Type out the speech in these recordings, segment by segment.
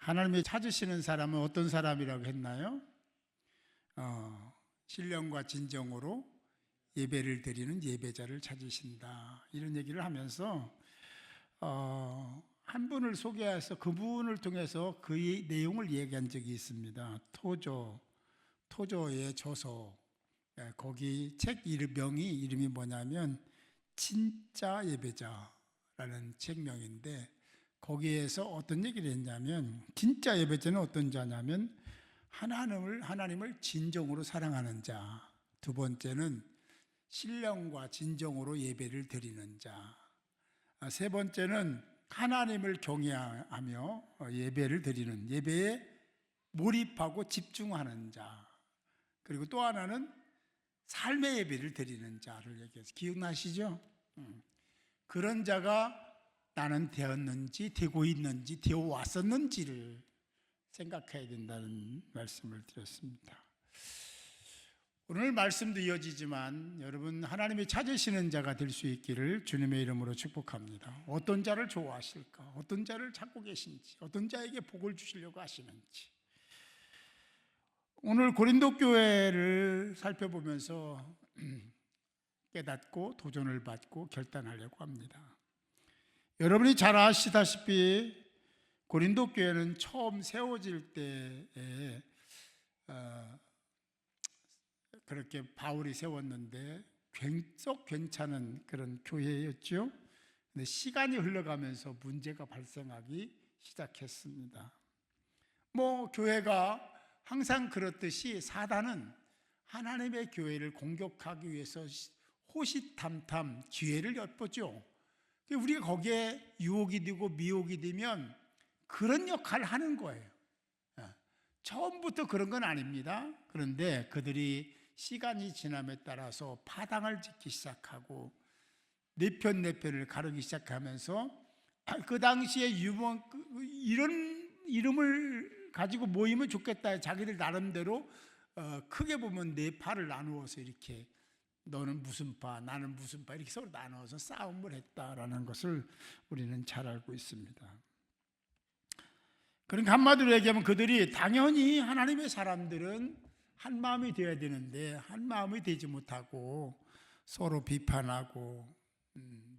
하나님이 찾으시는 사람은 어떤 사람이라고 했나요? 신령과 진정으로 예배를 드리는 예배자를 찾으신다, 이런 얘기를 하면서 한 분을 소개해서 그분을 통해서 그의 내용을 얘기한 적이 있습니다. 토저의 저서, 거기 책 이름이 뭐냐면 진짜 예배자라는 책명인데, 거기에서 어떤 얘기를 했냐면, 진짜 예배자는 어떤 자냐면 하나님을 진정으로 사랑하는 자, 두 번째는 신령과 진정으로 예배를 드리는 자, 세 번째는 하나님을 경외하며 예배를 드리는, 예배에 몰입하고 집중하는 자, 그리고 또 하나는 삶의 예배를 드리는 자를 얘기해서, 기억나시죠? 그런 자가 나는 되었는지, 되고 있는지, 되어 왔었는지를 생각해야 된다는 말씀을 드렸습니다. 오늘 말씀도 이어지지만 여러분, 하나님이 찾으시는 자가 될 수 있기를 주님의 이름으로 축복합니다. 어떤 자를 좋아하실까? 어떤 자를 찾고 계신지, 어떤 자에게 복을 주시려고 하시는지. 오늘 고린도 교회를 살펴보면서 깨닫고 도전을 받고 결단하려고 합니다. 여러분이 잘 아시다시피 고린도 교회는 처음 세워질 때에 그렇게 바울이 세웠는데 썩 괜찮은 그런 교회였죠. 근데 시간이 흘러가면서 문제가 발생하기 시작했습니다. 교회가 항상 그렇듯이 사단은 하나님의 교회를 공격하기 위해서 호시탐탐 기회를 엿보죠. 우리가 거기에 유혹이 되고 미혹이 되면 그런 역할을 하는 거예요. 처음부터 그런 건 아닙니다. 그런데 그들이 시간이 지남에 따라서 파당을 짓기 시작하고 내 편을 가르기 시작하면서, 그 당시에 이런 이름을 가지고 모이면 좋겠다, 자기들 나름대로 크게 보면 네 파를 나누어서 이렇게, 너는 무슨 파, 나는 무슨 파, 이렇게 서로 나누어서 싸움을 했다라는 것을 우리는 잘 알고 있습니다. 그러니까 한마디로 얘기하면 그들이, 당연히 하나님의 사람들은 한 마음이 되어야 되는데 한 마음이 되지 못하고 서로 비판하고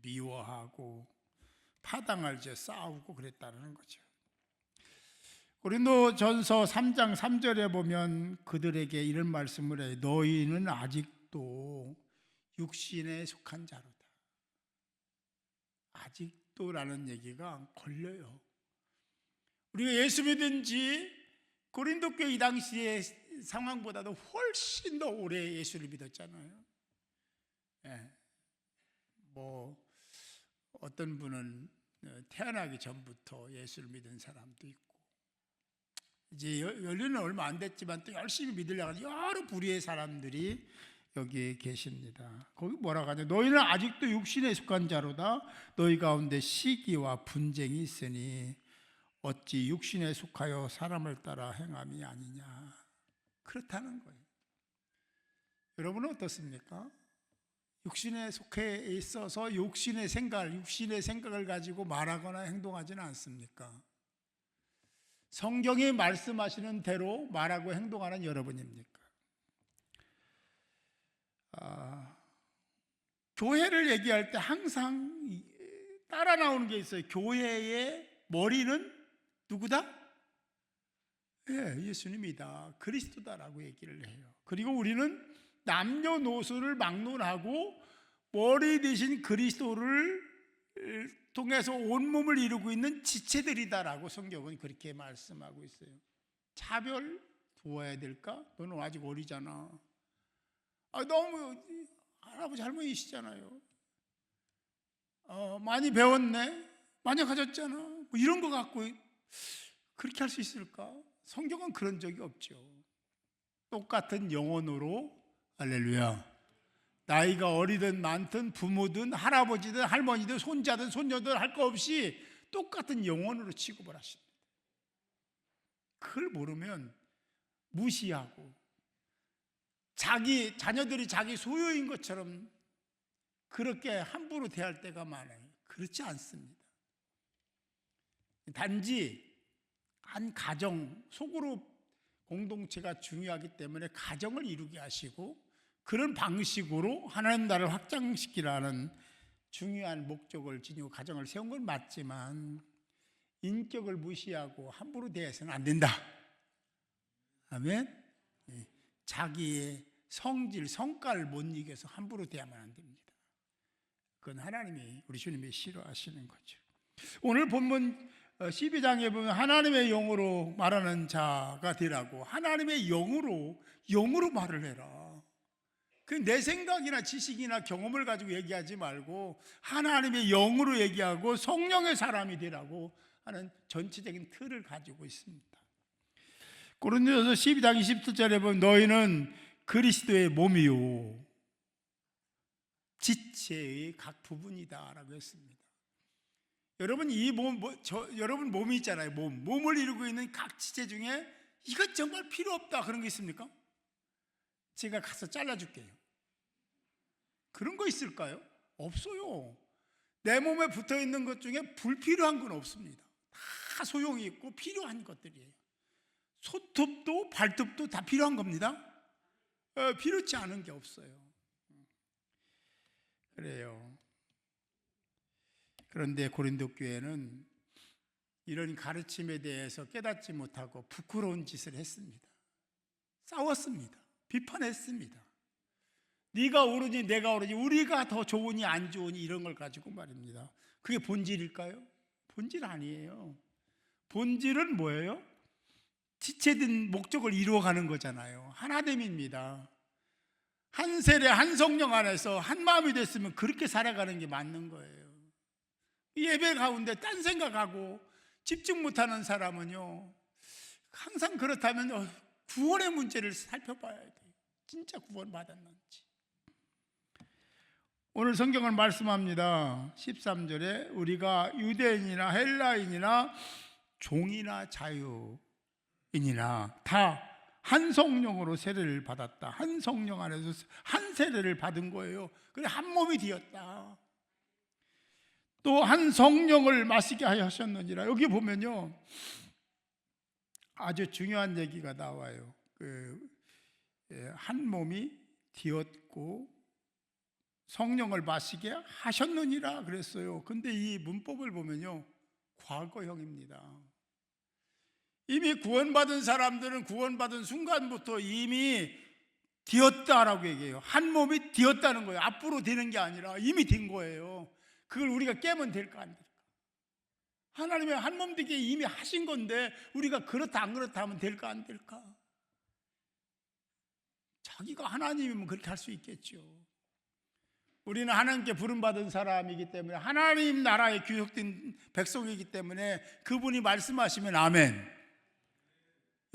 미워하고 파당을 져 싸우고 그랬다는 거죠. 고린도전서 3장 3절에 보면 그들에게 이런 말씀을 해요. 너희는 아직도 육신에 속한 자로다. 아직도라는 얘기가 걸려요. 우리가 예수 믿은 지 고린도 교회 이 당시의 상황보다도 훨씬 더 오래 예수를 믿었잖아요. 어떤 분은 태어나기 전부터 예수를 믿은 사람도 있고, 이제 연륜은 얼마 안 됐지만 또 열심히 믿으려고 하는 여러 부류의 사람들이 여기에 계십니다. 거기 뭐라고 하냐? 너희는 아직도 육신에 속한 자로다. 너희 가운데 시기와 분쟁이 있으니 어찌 육신에 속하여 사람을 따라 행함이 아니냐. 그렇다는 거예요. 여러분은 어떻습니까? 육신에 속해 있어서 육신의 생각을 가지고 말하거나 행동하지는 않습니까? 성경이 말씀하시는 대로 말하고 행동하는 여러분입니까? 교회를 얘기할 때 항상 따라 나오는 게 있어요. 교회의 머리는 누구다? 예수님이다, 그리스도다라고 얘기를 해요. 그리고 우리는 남녀노소를 막론하고 머리 대신 그리스도를 통해서 온몸을 이루고 있는 지체들이다라고 성경은 그렇게 말씀하고 있어요. 차별 두어야 될까? 너는 아직 어리잖아. 너무 할아버지 할머니시잖아요. 많이 배웠네, 많이 가졌잖아, 이런 거 갖고 그렇게 할 수 있을까? 성경은 그런 적이 없죠. 똑같은 영혼으로, 할렐루야, 나이가 어리든 많든 부모든 할아버지든 할머니든 손자든 손녀든 할 거 없이 똑같은 영혼으로 취급을 하십니다. 그걸 모르면 무시하고 자녀들이 자기 소유인 것처럼 그렇게 함부로 대할 때가 많아요. 그렇지 않습니다. 단지 한 가정 속으로 공동체가 중요하기 때문에 가정을 이루게 하시고 그런 방식으로 하나님 나라를 확장시키라는 중요한 목적을 지니고 가정을 세운 건 맞지만 인격을 무시하고 함부로 대해서는 안 된다. 아멘. 자기의 성질, 성과를 못 이겨서 함부로 대하면 안 됩니다. 그건 하나님이, 우리 주님이 싫어하시는 거죠. 오늘 본문 12장에 보면 하나님의 영으로 말하는 자가 되라고, 하나님의 영으로 말을 해라. 그 내 생각이나 지식이나 경험을 가지고 얘기하지 말고 하나님의 영으로 얘기하고 성령의 사람이 되라고 하는 전체적인 틀을 가지고 있습니다. 고린도전서 12장 27절에 보면 너희는 그리스도의 몸이요 지체의 각 부분이다 라고 했습니다. 여러분 여러분 몸이 있잖아요. 몸을 이루고 있는 각 지체 중에 이것 정말 필요 없다 그런 게 있습니까? 제가 가서 잘라줄게요. 그런 거 있을까요? 없어요. 내 몸에 붙어있는 것 중에 불필요한 건 없습니다. 다 소용이 있고 필요한 것들이에요. 손톱도 발톱도 다 필요한 겁니다. 필요치 않은 게 없어요. 그래요. 그런데 고린도 교회는 이런 가르침에 대해서 깨닫지 못하고 부끄러운 짓을 했습니다. 싸웠습니다. 비판했습니다. 네가 옳으니 내가 옳으니 우리가 더 좋으니 안 좋으니 이런 걸 가지고 말입니다. 그게 본질일까요? 본질 아니에요. 본질은 뭐예요? 지체된 목적을 이루어가는 거잖아요. 하나됨입니다. 한 세례 한 성령 안에서 한 마음이 됐으면 그렇게 살아가는 게 맞는 거예요. 예배 가운데 딴 생각하고 집중 못하는 사람은요, 항상 그렇다면 구원의 문제를 살펴봐야 돼요. 진짜 구원 받았는지. 오늘 성경은 말씀합니다. 13절에 우리가 유대인이나 헬라인이나 종이나 자유인이나 다 한 성령으로 세례를 받았다. 한 성령 안에서 한 세례를 받은 거예요. 그래 한 몸이 되었다. 또 한 성령을 마시게 하셨느니라. 여기 보면요 아주 중요한 얘기가 나와요. 한 몸이 되었고 성령을 마시게 하셨느니라 그랬어요. 근데 이 문법을 보면요 과거형입니다. 이미 구원받은 사람들은 구원받은 순간부터 이미 되었다라고 얘기해요. 한 몸이 되었다는 거예요. 앞으로 되는 게 아니라 이미 된 거예요. 그걸 우리가 깨면 될까 안 될까? 하나님의 한 몸 되게 이미 하신 건데 우리가 그렇다 안 그렇다 하면 될까 안 될까? 자기가 하나님이면 그렇게 할 수 있겠죠. 우리는 하나님께 부름받은 사람이기 때문에 하나님 나라에 귀속된 백성이기 때문에 그분이 말씀하시면 아멘.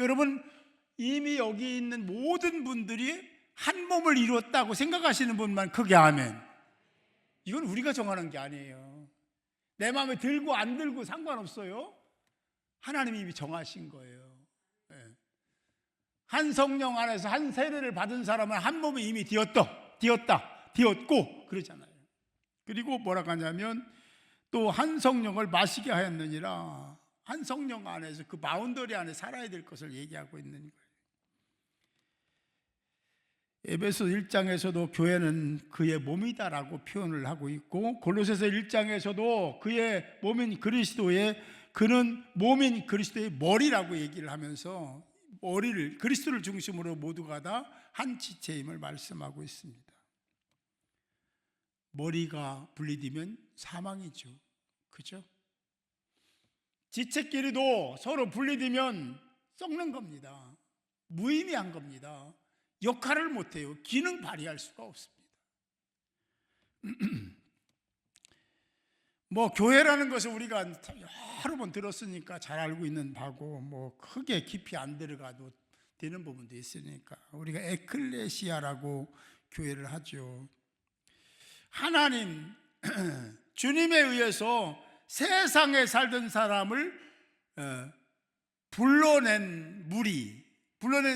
여러분 이미 여기 있는 모든 분들이 한 몸을 이루었다고 생각하시는 분만 크게 아멘. 이건 우리가 정하는 게 아니에요. 내 마음에 들고 안 들고 상관없어요. 하나님이 이미 정하신 거예요. 한 성령 안에서 한 세례를 받은 사람은 한 몸이 이미 되었고 그러잖아요. 그리고 뭐라고 하냐면 또 한 성령을 마시게 하였느니라. 한 성령 안에서 그 바운더리 안에 살아야 될 것을 얘기하고 있는 거예요. 에베소 1장에서도 교회는 그의 몸이다라고 표현을 하고 있고 골로새서 1장에서도 그의 몸인 그리스도의 그는 몸인 그리스도의 머리라고 얘기를 하면서 머리를 그리스도를 중심으로 모두가 다 한 지체임을 말씀하고 있습니다. 머리가 분리되면 사망이죠. 그죠? 지체끼리도 서로 분리되면 썩는 겁니다. 무의미한 겁니다. 역할을 못해요. 기능 발휘할 수가 없습니다. 교회라는 것을 우리가 여러 번 들었으니까 잘 알고 있는 바고 크게 깊이 안 들어가도 되는 부분도 있으니까 우리가 에클레시아라고 교회를 하죠. 하나님 주님에 의해서 세상에 살던 사람을 불러낸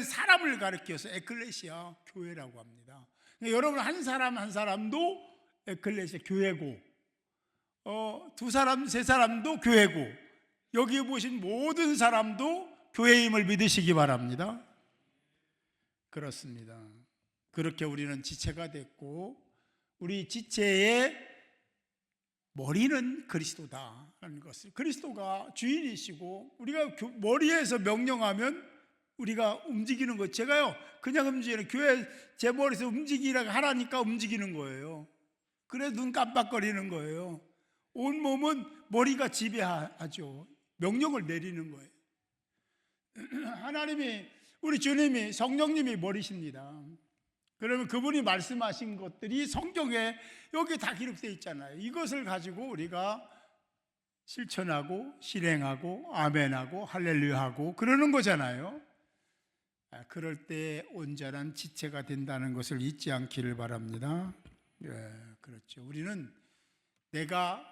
사람을 가리켜서 에클레시아 교회라고 합니다. 여러분 한 사람 한 사람도 에클레시아 교회고 두 사람 세 사람도 교회고 여기 보신 모든 사람도 교회임을 믿으시기 바랍니다. 그렇습니다. 그렇게 우리는 지체가 됐고, 우리 지체의 머리는 그리스도다라는 것을, 그리스도가 주인이시고 우리가 머리에서 명령하면 우리가 움직이는 것. 제가요 그냥 움직이는, 교회 제 머리에서 움직이라고 하라니까 움직이는 거예요. 그래서 눈 깜빡거리는 거예요. 온 몸은 머리가 지배하죠. 명령을 내리는 거예요. 하나님이, 우리 주님이, 성령님이 머리십니다. 그러면 그분이 말씀하신 것들이 성경에 여기 다 기록되어 있잖아요. 이것을 가지고 우리가 실천하고 실행하고 아멘하고 할렐루야하고 그러는 거잖아요. 그럴 때 온전한 지체가 된다는 것을 잊지 않기를 바랍니다. 그렇죠. 우리는 내가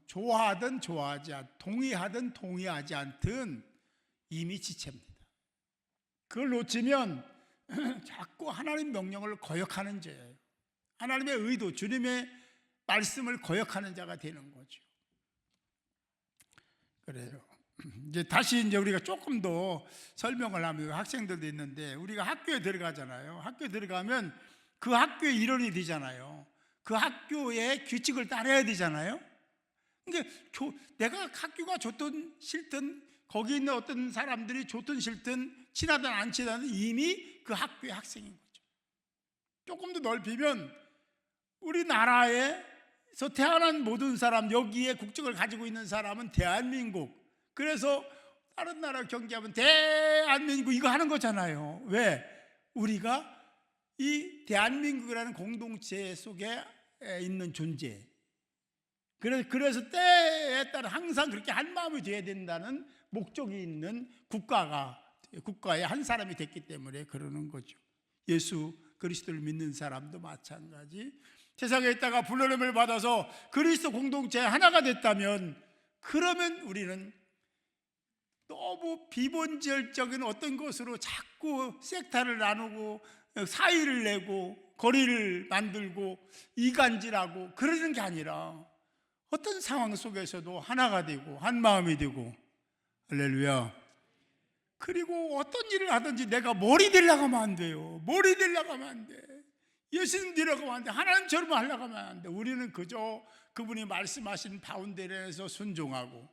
좋아하든 좋아하지 동의하든 동의하지 않든 이미 지체입니다. 그걸 놓치면 자꾸 하나님 명령을 거역하는 죄예요. 하나님의 의도, 주님의 말씀을 거역하는 자가 되는 거죠. 그래요. 이제 다시 우리가 조금 더 설명을 하면, 학생들도 있는데 우리가 학교에 들어가잖아요. 학교에 들어가면 그 학교의 일원이 되잖아요. 그 학교의 규칙을 따라야 되잖아요. 그러니까 내가 학교가 좋든 싫든, 거기 있는 어떤 사람들이 좋든 싫든, 친하든 안 친하든 이미 그 학생인 거죠. 조금 더 넓히면 우리나라에서 태어난 모든 사람, 여기에 국적을 가지고 있는 사람은 대한민국. 그래서 다른 나라 경기하면 대한민국 이거 하는 거잖아요. 왜? 우리가 이 대한민국이라는 공동체 속에 있는 존재. 그래서 때에 따라 항상 그렇게 한 마음이 되어야 된다는 목적이 있는 국가의 한 사람이 됐기 때문에 그러는 거죠. 예수 그리스도를 믿는 사람도 마찬가지. 세상에 있다가 부르심을 받아서 그리스도 공동체 하나가 됐다면, 그러면 우리는 너무 비본질적인 어떤 것으로 자꾸 섹타를 나누고 사이를 내고 거리를 만들고 이간질하고 그러는 게 아니라 어떤 상황 속에서도 하나가 되고 한 마음이 되고, 할렐루야. 그리고 어떤 일을 하든지 내가 머리 되려고 하면 안 돼요. 머리 되려고 하면 안 돼. 예수님 되려고 하면 안 돼. 하나님처럼 하려고 하면 안 돼. 우리는 그저 그분이 말씀하신 바운더리에서 순종하고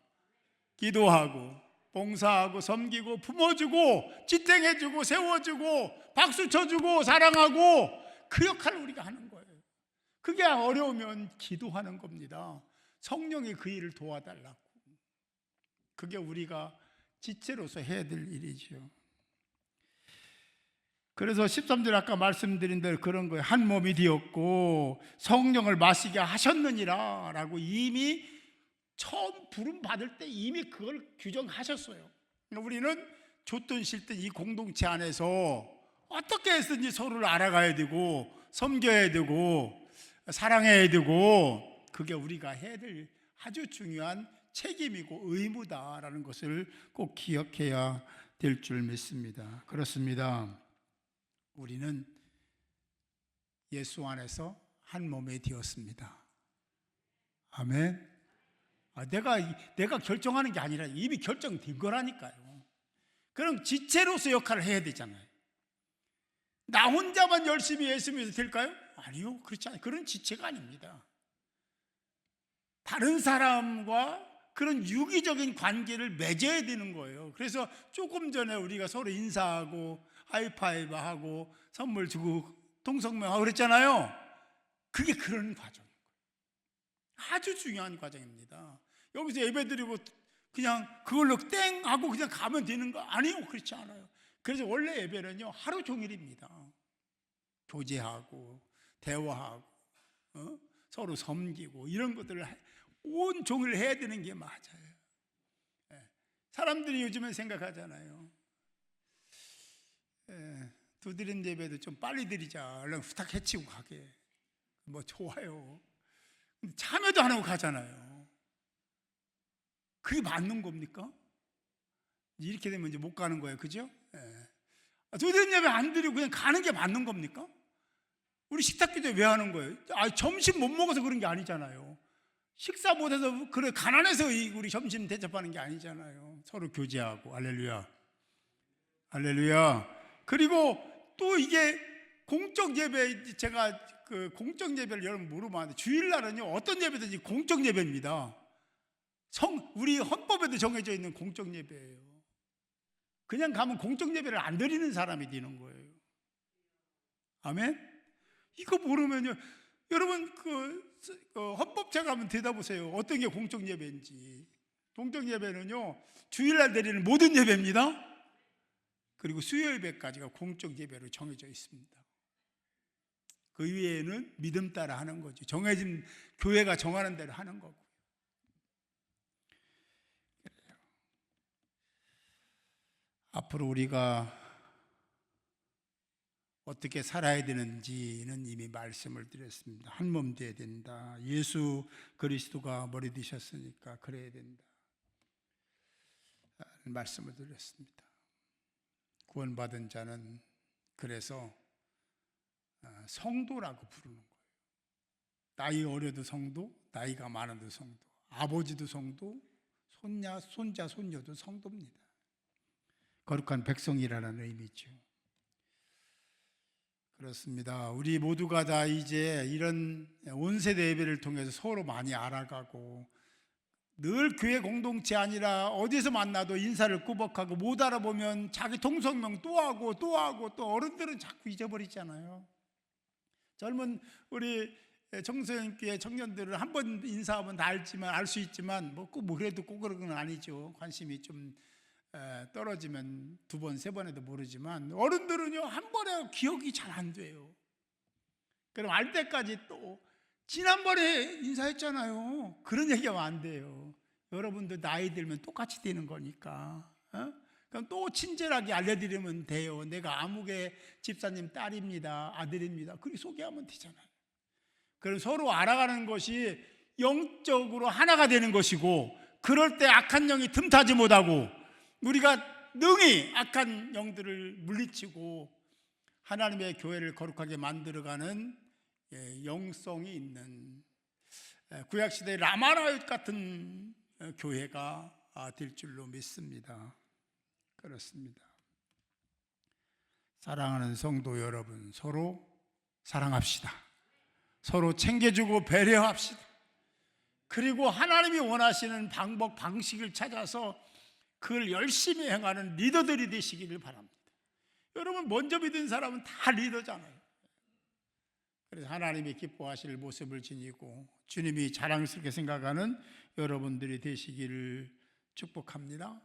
기도하고 봉사하고 섬기고 품어주고 지탱해주고 세워주고 박수 쳐주고 사랑하고 그 역할을 우리가 하는 거예요. 그게 어려우면 기도하는 겁니다. 성령이 그 일을 도와달라고. 그게 우리가 지체로서 해야 될 일이죠. 그래서 13절 아까 말씀드린 대로 그런 거예요. 한 몸이 되었고 성령을 마시게 하셨느니라 라고 이미 처음 부름 받을 때 이미 그걸 규정하셨어요. 우리는 좋든 싫든 이 공동체 안에서 어떻게 해서든지 서로를 알아가야 되고 섬겨야 되고 사랑해야 되고, 그게 우리가 해야 될 아주 중요한 책임이고 의무다라는 것을 꼭 기억해야 될 줄 믿습니다. 그렇습니다. 우리는 예수 안에서 한 몸이 되었습니다. 아멘. 내가 결정하는 게 아니라 이미 결정된 거라니까요. 그럼 지체로서 역할을 해야 되잖아요. 나 혼자만 열심히 예수 믿어도 될까요? 아니요, 그렇지 않아요. 그런 지체가 아닙니다. 다른 사람과 그런 유기적인 관계를 맺어야 되는 거예요. 그래서 조금 전에 우리가 서로 인사하고 하이파이브하고 선물 주고 통성명하고 그랬잖아요. 그게 그런 과정인 거예요. 아주 중요한 과정입니다. 여기서 예배드리고 그냥 그걸로 땡 하고 그냥 가면 되는 거 아니요, 그렇지 않아요. 그래서 원래 예배는요 하루 종일입니다. 교제하고 대화하고 서로 섬기고 이런 것들을 온 종일 해야 되는 게 맞아요. 사람들이 요즘에 생각하잖아요. 두드린 예배도 좀 빨리 드리자, 얼른 후딱 해치고 가게. 뭐 좋아요. 근데 참여도 안 하고 가잖아요. 그게 맞는 겁니까? 이렇게 되면 이제 못 가는 거예요, 그죠? 두드린 예배 안 드리고 그냥 가는 게 맞는 겁니까? 우리 식탁기도 왜 하는 거예요? 점심 못 먹어서 그런 게 아니잖아요. 식사 못해서 그래 가난해서 우리 점심 대접하는 게 아니잖아요. 서로 교제하고. 할렐루야. 할렐루야. 그리고 또 이게 공적 예배, 제가 그 공적 예배를 여러분 물어봤는데 주일날은요 어떤 예배든지 공적 예배입니다. 우리 헌법에도 정해져 있는 공적 예배예요. 그냥 가면 공적 예배를 안 드리는 사람이 되는 거예요. 아멘? 이거 모르면요 여러분 헌법책 한번 들여다보세요. 어떤 게 공적 예배인지. 공적 예배는요 주일날 드리는 모든 예배입니다. 그리고 수요 예배까지가 공적 예배로 정해져 있습니다. 그 위에는 믿음 따라 하는 거죠. 정해진 교회가 정하는 대로 하는 거고. 앞으로 우리가 어떻게 살아야 되는지는 이미 말씀을 드렸습니다. 한 몸 되어야 된다. 예수 그리스도가 머리 되셨으니까 그래야 된다. 말씀을 드렸습니다. 구원받은 자는 그래서 성도라고 부르는 거예요. 나이 어려도 성도, 나이가 많아도 성도, 아버지도 성도, 손자, 손녀도 성도입니다. 거룩한 백성이라는 의미죠. 그렇습니다. 우리 모두가 다 이제 이런 온세대 예배를 통해서 서로 많이 알아가고 늘 교회 공동체 아니라 어디서 만나도 인사를 꾸벅하고 못 알아보면 자기 통성명 또 하고 또 어른들은 자꾸 잊어버리잖아요. 젊은 우리 청소년교회 청년들은 한 번 인사하면 다 알 수 있지만 뭐 그래도 꼭 그런 건 아니죠. 관심이 좀 떨어지면 두 번, 세 번에도 모르지만 어른들은요 한 번에 기억이 잘 안 돼요. 그럼 알 때까지 또 지난번에 인사했잖아요. 그런 얘기하면 안 돼요. 여러분도 나이 들면 똑같이 되는 거니까. 그럼 또 친절하게 알려드리면 돼요. 내가 아무개 집사님 딸입니다, 아들입니다. 그렇게 소개하면 되잖아요. 그럼 서로 알아가는 것이 영적으로 하나가 되는 것이고, 그럴 때 악한 영이 틈타지 못하고 우리가 능히 악한 영들을 물리치고 하나님의 교회를 거룩하게 만들어가는 영성이 있는 구약시대의 라마라윳 같은 교회가 될 줄로 믿습니다. 그렇습니다. 사랑하는 성도 여러분, 서로 사랑합시다. 서로 챙겨주고 배려합시다. 그리고 하나님이 원하시는 방법, 방식을 찾아서 그걸 열심히 행하는 리더들이 되시기를 바랍니다. 여러분 먼저 믿은 사람은 다 리더잖아요. 그래서 하나님이 기뻐하실 모습을 지니고 주님이 자랑스럽게 생각하는 여러분들이 되시기를 축복합니다.